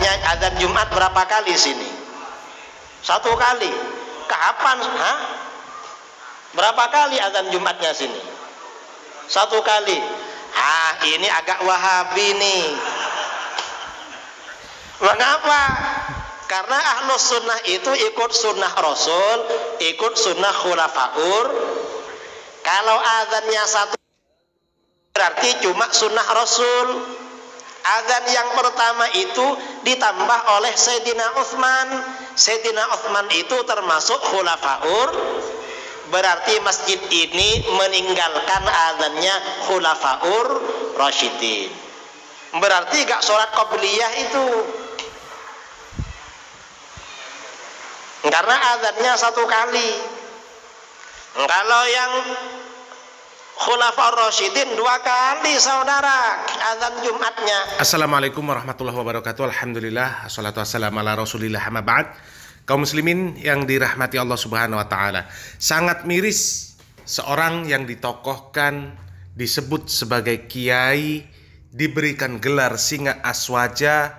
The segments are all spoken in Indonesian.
azan Jumat berapa kali sini? 1 kali. Kapan? Hah? Berapa kali azan Jumatnya sini? 1 kali. Ini agak Wahabi nih. Mengapa? Karena ahlus sunnah itu ikut sunnah Rasul, ikut sunnah khulafaur. Kalau azannya 1 berarti cuma sunnah Rasul. Azan yang pertama itu ditambah oleh Sayyidina Utsman. Sayyidina Utsman itu termasuk khulafaur. Berarti masjid ini meninggalkan azannya khulafaur rasyidin. Berarti gak sholat qabliyah itu. Karena azannya 1 kali. Kalau yang khulafaur rasyidin 2 kali saudara azan Jumatnya. Assalamualaikum warahmatullahi wabarakatuh. Alhamdulillah, assalatu wassalamu ala rasulillah, amma ba'd. Kaum muslimin yang dirahmati Allah subhanahu wa ta'ala, sangat miris seorang yang ditokohkan, disebut sebagai kiai, diberikan gelar singa aswaja,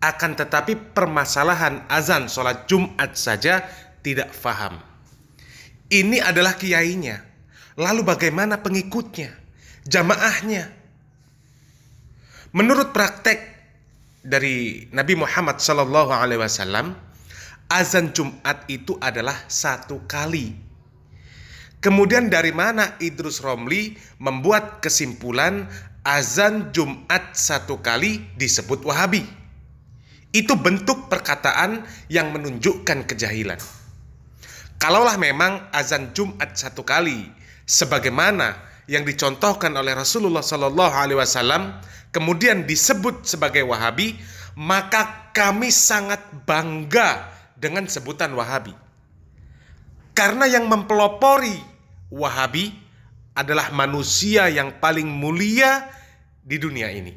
akan tetapi permasalahan azan sholat Jumat saja tidak faham. Ini adalah kiainya. Lalu bagaimana pengikutnya, jamaahnya? Menurut praktek dari Nabi Muhammad SAW, azan Jumat itu adalah 1 kali. Kemudian dari mana Idrus Romli membuat kesimpulan azan Jumat 1 kali disebut Wahabi? Itu bentuk perkataan yang menunjukkan kejahilan. Kalaulah memang azan Jumat 1 kali sebagaimana yang dicontohkan oleh Rasulullah SAW kemudian disebut sebagai Wahabi, maka kami sangat bangga dengan sebutan Wahabi. Karena yang mempelopori Wahabi adalah manusia yang paling mulia di dunia ini,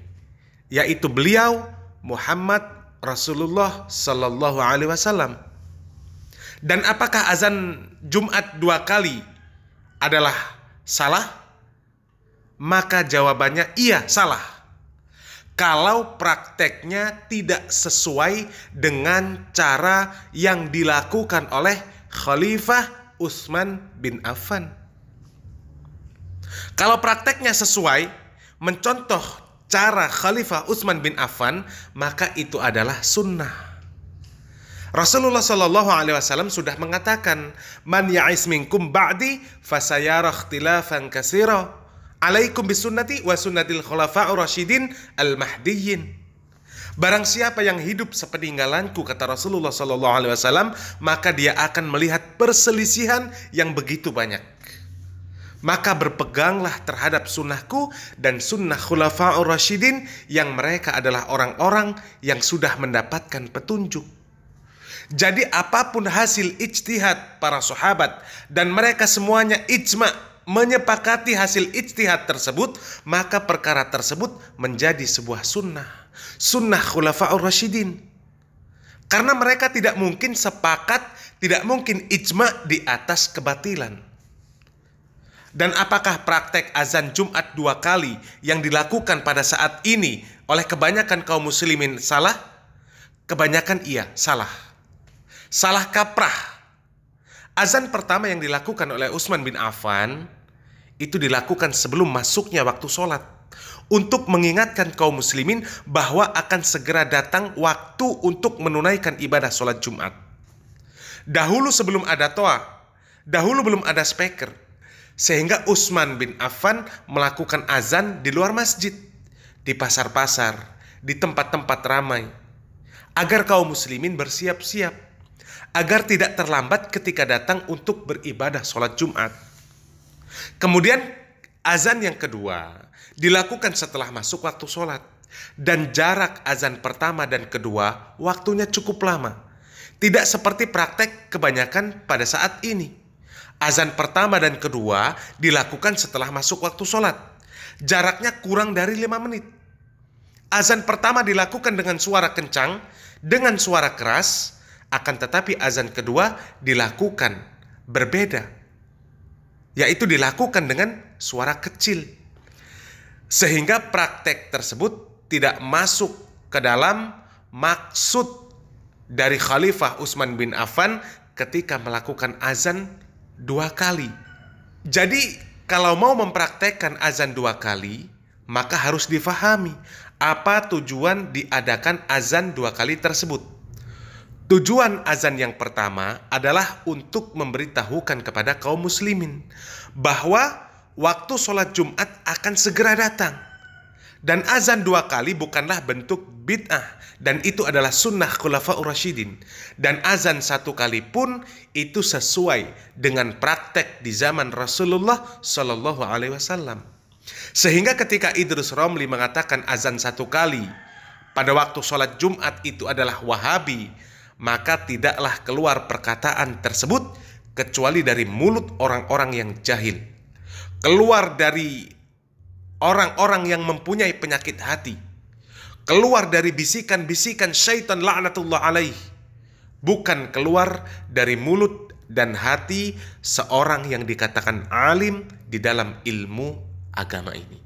yaitu beliau Muhammad Rasulullah SAW. Dan apakah azan Jumat 2 kali adalah salah? Maka jawabannya iya, salah. Kalau prakteknya tidak sesuai dengan cara yang dilakukan oleh Khalifah Utsman bin Affan. Kalau prakteknya sesuai mencontoh cara Khalifah Utsman bin Affan, maka itu adalah sunnah. Rasulullah SAW sudah mengatakan, "Man ya'is minkum ba'di fasayara ikhtilafan katsira. Alaikum bisunnati wa sunnatil khulafa'ur rasyidin al-mahdiyyin." Barang siapa yang hidup sepeninggalanku, kata Rasulullah SAW, maka dia akan melihat perselisihan yang begitu banyak. Maka berpeganglah terhadap sunnahku dan sunnah khulafa'ur rasyidin, yang mereka adalah orang-orang yang sudah mendapatkan petunjuk. Jadi apapun hasil ijtihad para sahabat dan mereka semuanya ijma' menyepakati hasil ijtihad tersebut, maka perkara tersebut menjadi sebuah sunnah, sunnah khulafaur rasyidin. Karena mereka tidak mungkin sepakat, tidak mungkin ijma' di atas kebatilan. Dan apakah praktek azan Jumat 2 kali yang dilakukan pada saat ini oleh kebanyakan kaum muslimin salah? Kebanyakan iya, salah. Salah kaprah. Azan pertama yang dilakukan oleh Utsman bin Affan itu dilakukan sebelum masuknya waktu sholat, untuk mengingatkan kaum muslimin bahwa akan segera datang waktu untuk menunaikan ibadah sholat Jumat. Dahulu sebelum ada toa, dahulu belum ada speaker, sehingga Utsman bin Affan melakukan azan di luar masjid, di pasar-pasar, di tempat-tempat ramai, agar kaum muslimin bersiap-siap, agar tidak terlambat ketika datang untuk beribadah sholat Jumat. Kemudian azan yang kedua dilakukan setelah masuk waktu sholat, dan jarak azan pertama dan kedua waktunya cukup lama. Tidak seperti praktek kebanyakan pada saat ini. Azan pertama dan kedua dilakukan setelah masuk waktu sholat. Jaraknya kurang dari 5 menit. Azan pertama dilakukan dengan suara kencang, dengan suara keras, akan tetapi azan kedua dilakukan berbeda, yaitu dilakukan dengan suara kecil. Sehingga praktek tersebut tidak masuk ke dalam maksud dari Khalifah Utsman bin Affan ketika melakukan azan 2 kali. Jadi kalau mau mempraktekkan azan 2 kali, maka harus difahami apa tujuan diadakan azan 2 kali tersebut. Tujuan azan yang pertama adalah untuk memberitahukan kepada kaum muslimin bahwa waktu sholat Jumat akan segera datang. Dan azan 2 kali bukanlah bentuk bid'ah, dan itu adalah sunnah Khulafaur Rasyidin. Dan azan 1 kali pun itu sesuai dengan praktek di zaman Rasulullah Shallallahu Alaihi Wasallam. Sehingga ketika Idrus Romli mengatakan azan 1 kali pada waktu sholat Jumat itu adalah Wahabi, maka tidaklah keluar perkataan tersebut kecuali dari mulut orang-orang yang jahil, keluar dari orang-orang yang mempunyai penyakit hati, keluar dari bisikan-bisikan syaitan laknatullah alaih, bukan keluar dari mulut dan hati seorang yang dikatakan alim di dalam ilmu agama ini.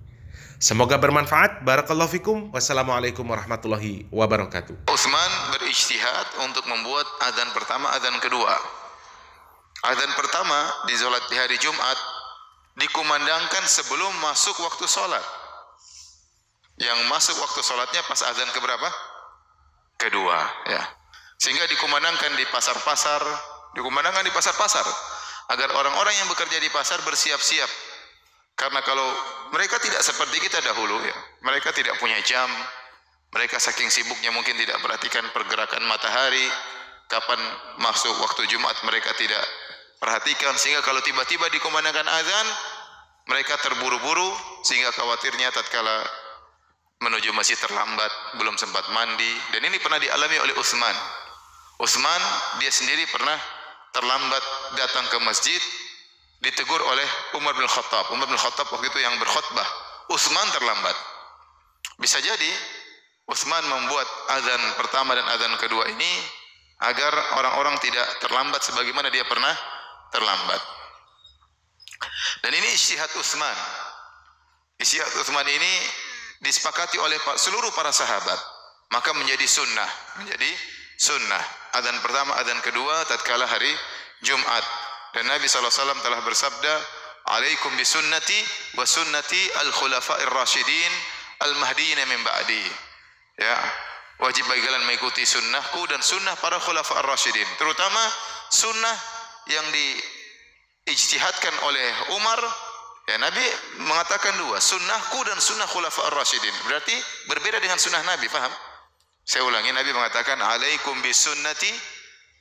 Semoga bermanfaat. Barakallahu fikum. Wassalamualaikum warahmatullahi wabarakatuh. Utsman berijtihad untuk membuat adzan pertama, adzan kedua. Adzan pertama di sholat di hari Jumat dikumandangkan sebelum masuk waktu sholat. Yang masuk waktu sholatnya pas adzan keberapa? Kedua, ya. Sehingga dikumandangkan di pasar-pasar, dikumandangkan di pasar-pasar agar orang-orang yang bekerja di pasar bersiap-siap. Karena kalau mereka tidak seperti kita dahulu, ya, mereka tidak punya jam, mereka saking sibuknya mungkin tidak perhatikan pergerakan matahari, kapan masuk waktu Jumat mereka tidak perhatikan, sehingga kalau tiba-tiba dikumandangkan azan, mereka terburu-buru sehingga khawatirnya tatkala menuju masjid terlambat, belum sempat mandi. Dan ini pernah dialami oleh Utsman. Utsman dia sendiri pernah terlambat datang ke masjid, ditegur oleh Umar bin Khattab. Umar bin Khattab waktu itu yang berkhutbah. Utsman terlambat. Bisa jadi Utsman membuat azan pertama dan azan kedua ini agar orang-orang tidak terlambat sebagaimana dia pernah terlambat. Dan ini ijtihad Utsman. Ijtihad Utsman ini disepakati oleh seluruh para sahabat. Maka menjadi sunnah. Menjadi sunnah. Azan pertama, azan kedua tatkala hari Jumat. Dan Nabi SAW telah bersabda, "Alaikum bisunnati wa sunnati al-khulafa'ir rasyidin al-mahdiyina min ba'di." Ya, wajib bagi kalian mengikuti sunnahku dan sunnah para khulafa'ir rasyidin. Terutama sunnah yang diijtihadkan oleh Umar. Ya, Nabi mengatakan dua, sunnahku dan sunnah khulafa'ir rasyidin. Berarti berbeda dengan sunnah Nabi, paham? Saya ulangi, Nabi mengatakan, "Alaikum bisunnati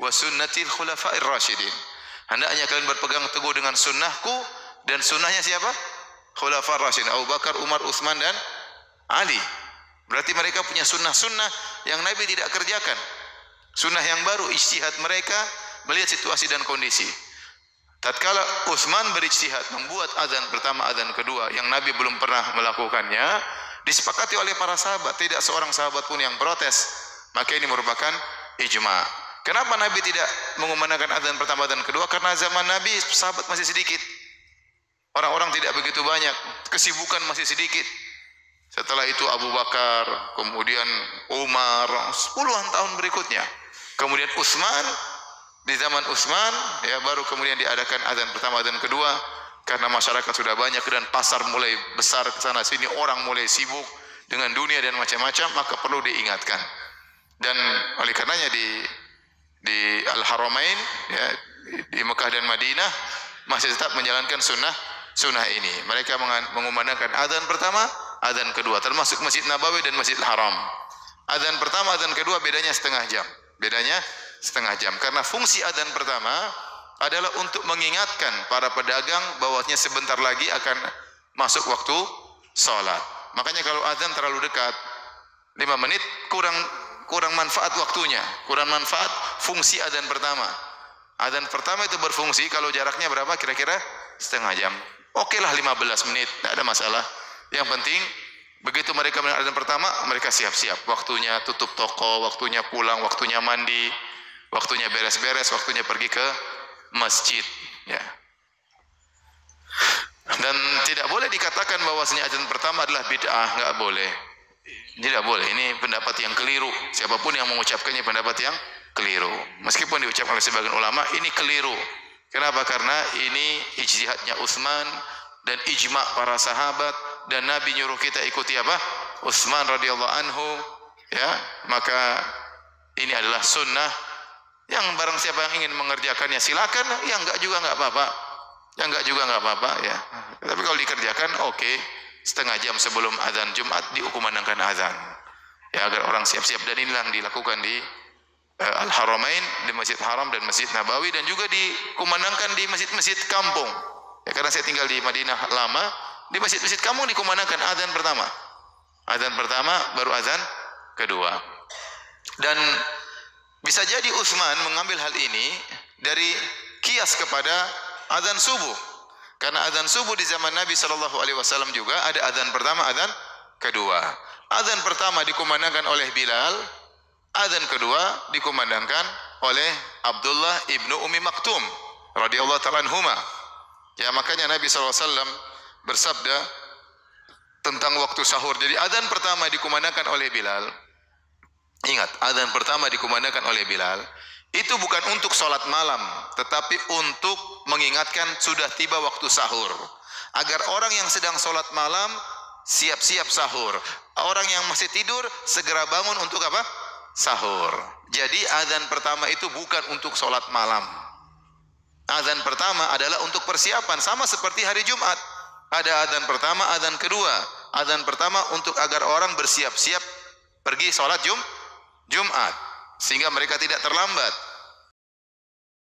wa sunnati al-khulafa'ir rasyidin." Hendaknya kalian berpegang teguh dengan sunnahku dan sunnahnya siapa? Khulafaur Rasyidin, Abu Bakar, Umar, Utsman dan Ali. Berarti mereka punya sunnah-sunnah yang Nabi tidak kerjakan. Sunnah yang baru, ijtihad mereka melihat situasi dan kondisi. Tatkala Utsman berijtihad membuat azan pertama, azan kedua yang Nabi belum pernah melakukannya, disepakati oleh para sahabat, tidak seorang sahabat pun yang protes. Maka ini merupakan ijma'. Kenapa Nabi tidak mengumandangkan azan pertama dan kedua? Karena zaman Nabi sahabat masih sedikit. Orang-orang tidak begitu banyak, kesibukan masih sedikit. Setelah itu Abu Bakar, kemudian Umar, puluhan tahun berikutnya. Kemudian Utsman, di zaman Utsman ya baru kemudian diadakan azan pertama dan kedua karena masyarakat sudah banyak dan pasar mulai besar ke sana sini, orang mulai sibuk dengan dunia dan macam-macam, maka perlu diingatkan. Dan oleh karenanya di Al-Haramain ya, di Mekah dan Madinah masih tetap menjalankan sunnah ini. Mereka mengumandangkan azan pertama, azan kedua, termasuk Masjid Nabawi dan Masjidil Haram. Azan pertama, azan kedua bedanya setengah jam. Bedanya setengah jam. Karena fungsi azan pertama adalah untuk mengingatkan para pedagang bahwasanya sebentar lagi akan masuk waktu sholat. Makanya kalau azan terlalu dekat, 5 menit kurang manfaat waktunya, kurang manfaat fungsi azan pertama. Azan pertama itu berfungsi kalau jaraknya berapa? Kira-kira setengah jam. Oke lah 15 menit, tidak ada masalah. Yang penting begitu mereka mendengar azan pertama, mereka siap-siap. Waktunya tutup toko, waktunya pulang, waktunya mandi, waktunya beres-beres, waktunya pergi ke masjid. Ya. Dan tidak boleh dikatakan bahwasanya azan pertama adalah bid'ah, nggak boleh. Tidak boleh, ini pendapat yang keliru. Siapapun yang mengucapkannya pendapat yang keliru. Meskipun diucapkan oleh sebagian ulama, ini keliru. Kenapa? Karena ini ijtihadnya Utsman dan ijma' para sahabat, dan Nabi nyuruh kita ikuti apa? Utsman radhiyallahu anhu, ya. Maka ini adalah sunnah yang barang siapa yang ingin mengerjakannya silakan, yang enggak juga enggak apa-apa. Yang enggak juga enggak apa-apa, ya. Tapi kalau dikerjakan, oke. Setengah jam sebelum azan Jumat dikumandangkan azan, ya, agar orang siap-siap. Dan inilah yang dilakukan di Al-Haramain, di Masjid Haram dan Masjid Nabawi, dan juga dikumandangkan di masjid-masjid kampung, ya, karena saya tinggal di Madinah lama, di masjid-masjid kampung dikumandangkan azan pertama baru azan kedua. Dan bisa jadi Utsman mengambil hal ini dari kias kepada azan subuh. Karena azan subuh di zaman Nabi SAW juga ada azan pertama, azan kedua. Azan pertama dikumandangkan oleh Bilal, azan kedua dikumandangkan oleh Abdullah ibnu Ummi Maktum radhiyallahu ta'ala anhuma. Ya, makanya Nabi SAW bersabda tentang waktu sahur. Jadi azan pertama dikumandangkan oleh Bilal. Ingat, azan pertama dikumandangkan oleh Bilal. Itu bukan untuk sholat malam, tetapi untuk mengingatkan sudah tiba waktu sahur. Agar orang yang sedang sholat malam siap-siap sahur. Orang yang masih tidur segera bangun untuk apa? Sahur. Jadi azan pertama itu bukan untuk sholat malam. Azan pertama adalah untuk persiapan. Sama seperti hari Jumat. Ada azan pertama, azan kedua. Azan pertama untuk agar orang bersiap-siap pergi sholat Jumat, sehingga mereka tidak terlambat.